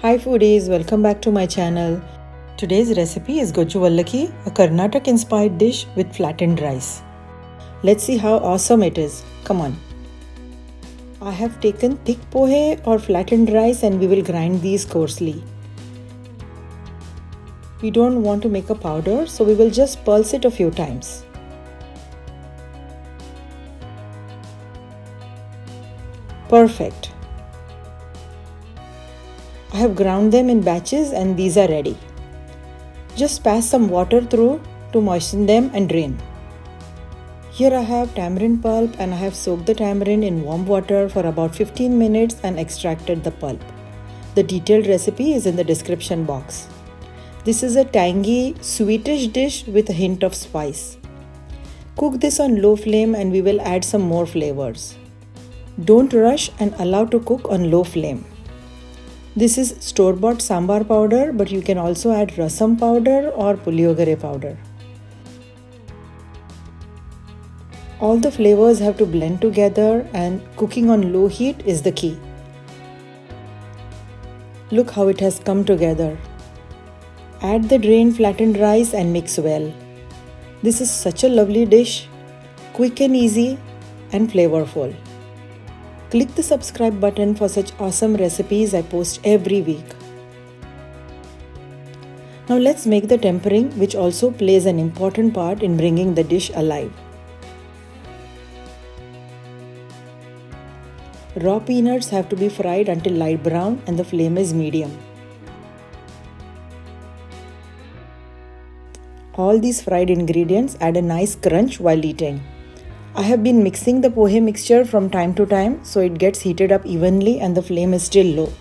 Hi foodies, welcome back to my channel. Today's recipe is Gojjuavalakki, a Karnatak inspired dish with flattened rice. Let's see how awesome it is. Come on. I have taken thick pohe or flattened rice and we will grind these coarsely. We don't want to make a powder, so we will just pulse it a few times. Perfect. I have ground them in batches and these are ready. Just pass some water through to moisten them and drain. Here I have tamarind pulp and I have soaked the tamarind in warm water for about 15 minutes and extracted the pulp. The detailed recipe is in the description box. This is a tangy, sweetish dish with a hint of spice. Cook this on low flame and we will add some more flavors. Don't rush and allow to cook on low flame. This is store-bought sambar powder, but you can also add rasam powder or puliyogare powder. All the flavors have to blend together and cooking on low heat is the key. Look how it has come together. Add the drained flattened rice and mix well. This is such a lovely dish, quick and easy and flavorful. Click the subscribe button for such awesome recipes I post every week. Now let's make the tempering, which also plays an important part in bringing the dish alive. Raw peanuts have to be fried until light brown and the flame is medium. All these fried ingredients add a nice crunch while eating. I have been mixing the pohe mixture from time to time so it gets heated up evenly and the flame is still low.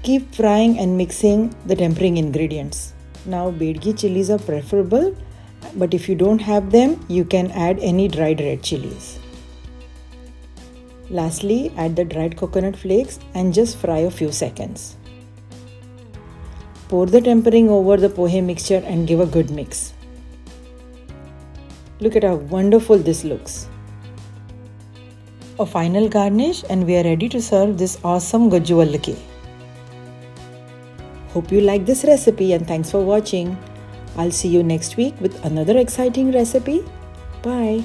Keep frying and mixing the tempering ingredients. Now bedgi chilies are preferable, but if you don't have them, you can add any dried red chilies. Lastly, add the dried coconut flakes and just fry a few seconds. Pour the tempering over the pohe mixture and give a good mix. Look at how wonderful this looks. A final garnish and we are ready to serve this awesome Gojjuavalakki. Hope you like this recipe and thanks for watching. I'll see you next week with another exciting recipe. Bye.